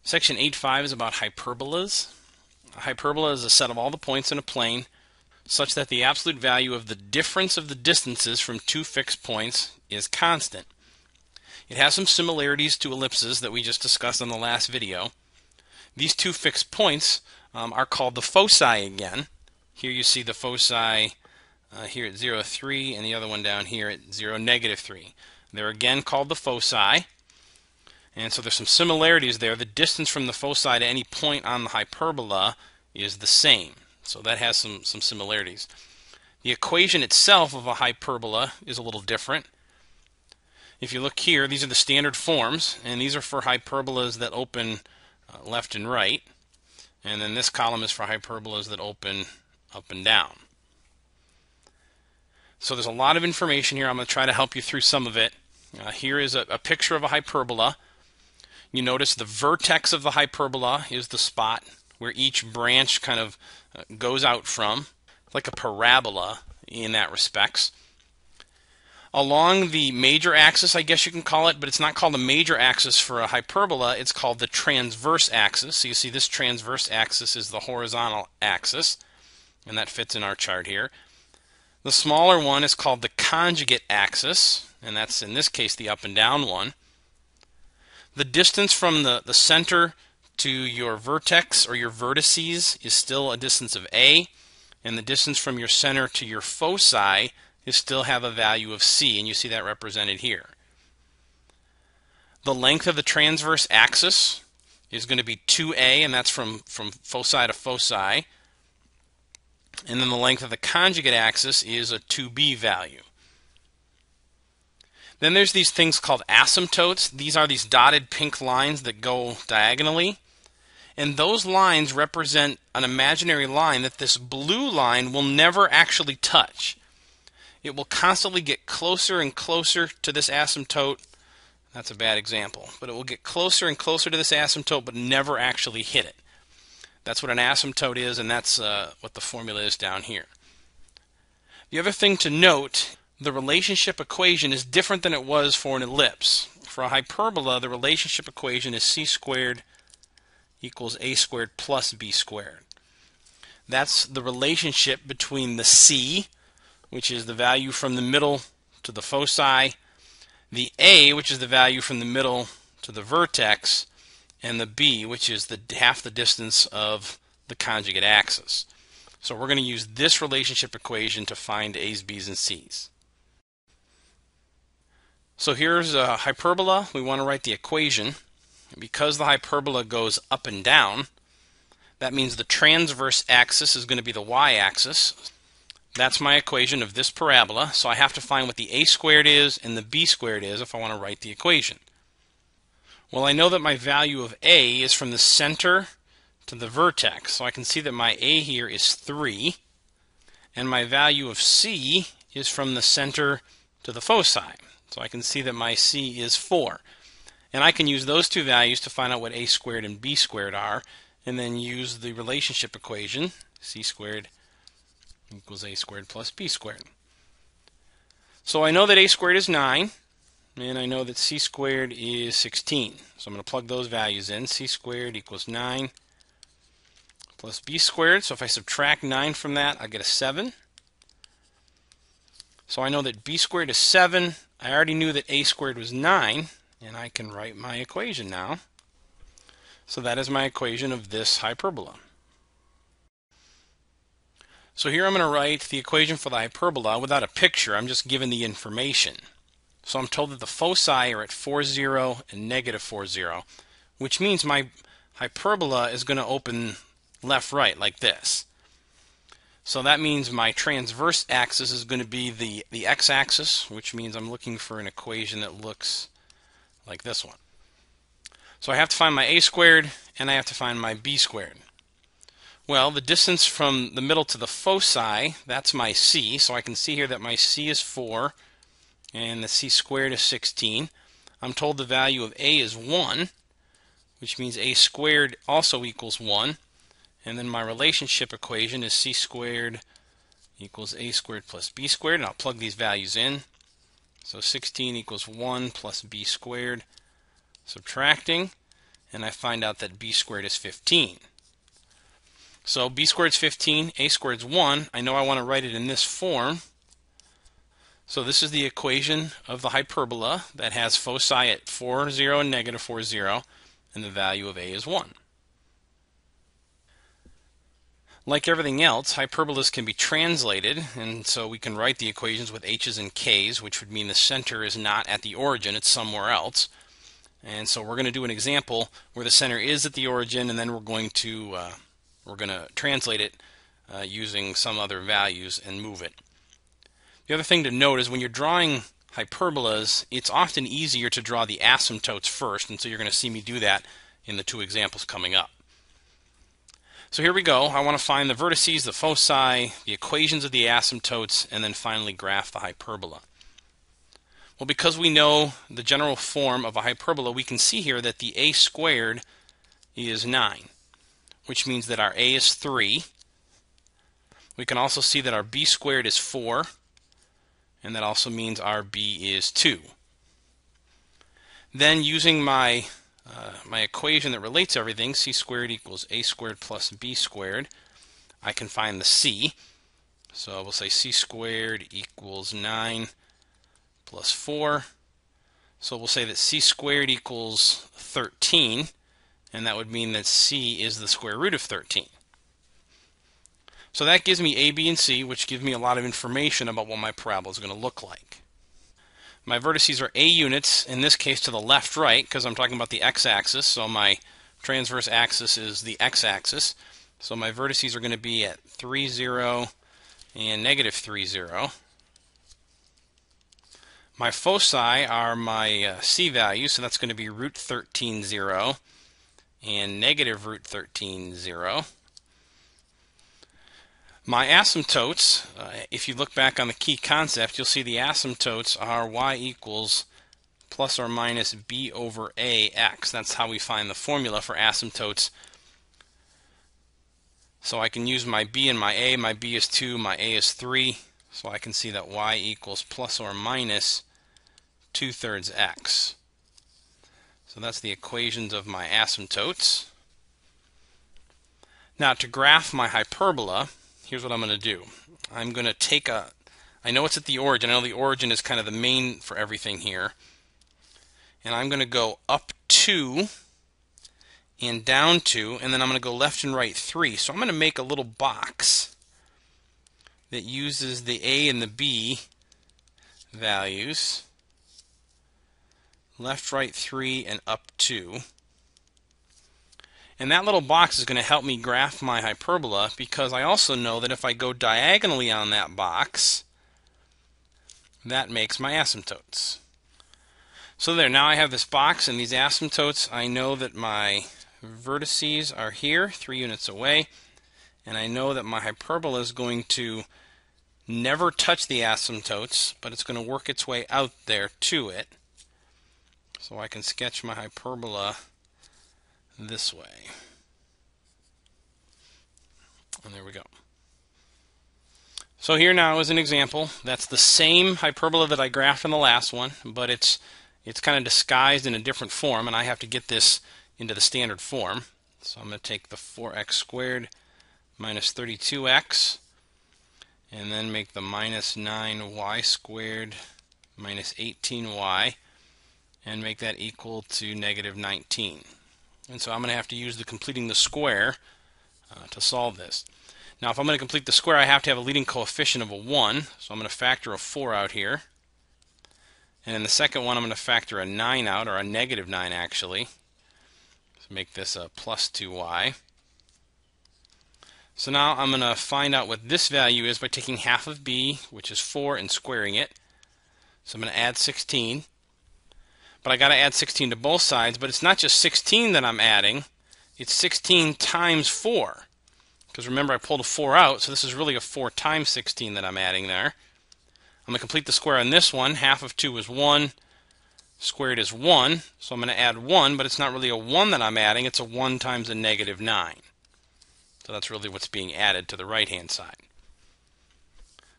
Section 8.5 is about hyperbolas. A hyperbola is a set of all the points in a plane such that the absolute value of the difference of the distances from two fixed points is constant. It has some similarities to ellipses that we just discussed in the last video. These two fixed points are called the foci again. Here you see the foci here at 0, 3, and the other one down here at 0, -3. They're again called the foci. And so there's some similarities there. The distance from the foci to any point on the hyperbola is the same. So that has some similarities. The equation itself of a hyperbola is a little different. If you look here, these are the standard forms, and these are for hyperbolas that open left and right. And then this column is for hyperbolas that open up and down. So there's a lot of information here. I'm going to try to help you through some of it. Here is a picture of a hyperbola. You notice the vertex of the hyperbola is the spot where each branch kind of goes out from, like a parabola in that respects. Along the major axis, I guess you can call it, but it's not called a major axis for a hyperbola, it's called the transverse axis. So you see this transverse axis is the horizontal axis, and that fits in our chart here. The smaller one is called the conjugate axis, and that's in this case the up and down one. The distance from the center to your vertex or your vertices is still a distance of a, and the distance from your center to your foci is still have a value of c, and you see that represented here. The length of the transverse axis is going to be 2a, and that's from foci to foci. And then the length of the conjugate axis is a 2b value. Then there's these things called asymptotes. These are these dotted pink lines that go diagonally. And those lines represent an imaginary line that this blue line will never actually touch. It will constantly get closer and closer to this asymptote. That's a bad example. But it will get closer and closer to this asymptote but never actually hit it. That's what an asymptote is, and that's what the formula is down here. The other thing to note, the relationship equation is different than it was for an ellipse. For a hyperbola, the relationship equation is c squared equals a squared plus b squared. That's the relationship between the c, which is the value from the middle to the foci, the a, which is the value from the middle to the vertex, and the b, which is half the distance of the conjugate axis. So we're going to use this relationship equation to find a's, b's, and c's. So here's a hyperbola. We want to write the equation. Because the hyperbola goes up and down, that means the transverse axis is going to be the y-axis. That's my equation of this parabola. So I have to find what the a squared is and the b squared is if I want to write the equation. Well, I know that my value of a is from the center to the vertex. So I can see that my a here is 3. And my value of c is from the center to the foci. So I can see that my c is 4. And I can use those two values to find out what a squared and b squared are, and then use the relationship equation, c squared equals a squared plus b squared. So I know that a squared is 9, and I know that c squared is 16. So I'm going to plug those values in. C squared equals 9 plus b squared. So if I subtract 9 from that, I get a 7. So I know that b squared is 7. I already knew that a squared was 9, and I can write my equation now. So that is my equation of this hyperbola. So here I'm going to write the equation for the hyperbola without a picture. I'm just given the information. So I'm told that the foci are at 4, 0 and -4, 0, which means my hyperbola is going to open left-right like this. So that means my transverse axis is going to be the x-axis, which means I'm looking for an equation that looks like this one. So I have to find my a squared and I have to find my b squared. Well, the distance from the middle to the foci, that's my c. So I can see here that my c is 4 and the c squared is 16. I'm told the value of a is 1, which means a squared also equals 1. And then my relationship equation is c squared equals a squared plus b squared. And I'll plug these values in. So 16 equals 1 plus b squared, subtracting. and I find out that b squared is 15. So b squared is 15, a squared is 1. I know I want to write it in this form. So this is the equation of the hyperbola that has foci at 4, 0, and negative 4, 0, and the value of a is 1. Like everything else, hyperbolas can be translated, and so we can write the equations with h's and k's, which would mean the center is not at the origin, it's somewhere else. And so we're going to do an example where the center is at the origin, and then we're going to translate it using some other values and move it. The other thing to note is when you're drawing hyperbolas, it's often easier to draw the asymptotes first, and so you're going to see me do that in the two examples coming up. So here we go. I want to find the vertices, the foci, the equations of the asymptotes, and then finally graph the hyperbola. Well, because we know the general form of a hyperbola, we can see here that the a squared is 9, which means that our a is 3. We can also see that our b squared is 4, and that also means our b is 2. Then using my equation that relates everything, c squared equals a squared plus b squared, I can find the c. So we'll say c squared equals 9 plus 4. So we'll say that c squared equals 13, and that would mean that c is the square root of 13. So that gives me a, b, and c, which gives me a lot of information about what my parabola is going to look like. My vertices are a units, in this case to the left-right, because I'm talking about the x-axis, so my transverse axis is the x-axis. So my vertices are going to be at 3, 0, and negative 3, 0. My foci are my c values, so that's going to be root 13, 0, and negative root 13, 0. My asymptotes, if you look back on the key concept, you'll see the asymptotes are y equals plus or minus b over a x. That's how we find the formula for asymptotes. So I can use my b and my a. My b is 2, my a is 3. So I can see that y equals plus or minus 2/3 x. So that's the equations of my asymptotes. Now to graph my hyperbola, here's what I'm going to do. I'm going to take I know it's at the origin. I know the origin is kind of the main for everything here. And I'm going to go up 2 and down 2, and then I'm going to go left and right 3. So I'm going to make a little box that uses the a and the b values. Left, right 3, and up 2. And that little box is going to help me graph my hyperbola, because I also know that if I go diagonally on that box, that makes my asymptotes. So there, now I have this box and these asymptotes. I know that my vertices are here, 3 units away, and I know that my hyperbola is going to never touch the asymptotes, but it's going to work its way out there to it. So I can sketch my hyperbola this way. And there we go. So here now is an example. That's the same hyperbola that I graphed in the last one, but it's kind of disguised in a different form, and I have to get this into the standard form. So I'm going to take the 4x squared minus 32x, and then make the minus 9y squared minus 18y, and make that equal to negative 19. And so I'm going to have to use the completing the square to solve this. Now if I'm going to complete the square, I have to have a leading coefficient of a 1, so I'm going to factor a 4 out here. And in the second one I'm going to factor a 9 out, or a negative 9 actually. So make this a plus 2y. So now I'm going to find out what this value is by taking half of b, which is 4, and squaring it. So I'm going to add 16. But I got to add 16 to both sides, but it's not just 16 that I'm adding, it's 16 times 4. Because remember, I pulled a 4 out, so this is really a 4 times 16 that I'm adding there. I'm going to complete the square on this one. Half of 2 is 1, squared is 1, so I'm going to add 1, but it's not really a 1 that I'm adding, it's a 1 times a negative 9. So that's really what's being added to the right-hand side.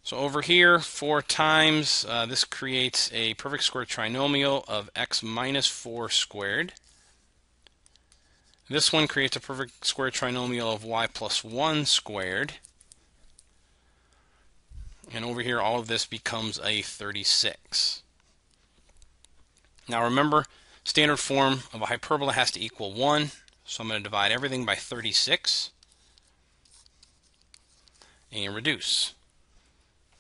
So over here, 4 times, this creates a perfect square trinomial of x minus 4 squared. This one creates a perfect square trinomial of y plus 1 squared. And over here, all of this becomes a 36. Now remember, standard form of a hyperbola has to equal 1. So I'm going to divide everything by 36 and reduce.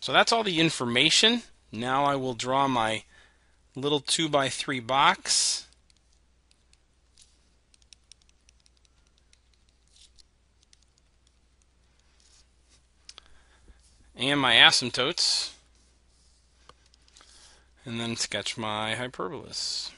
So that's all the information. Now I will draw my little 2x3 box. And my asymptotes. And then sketch my hyperbolas.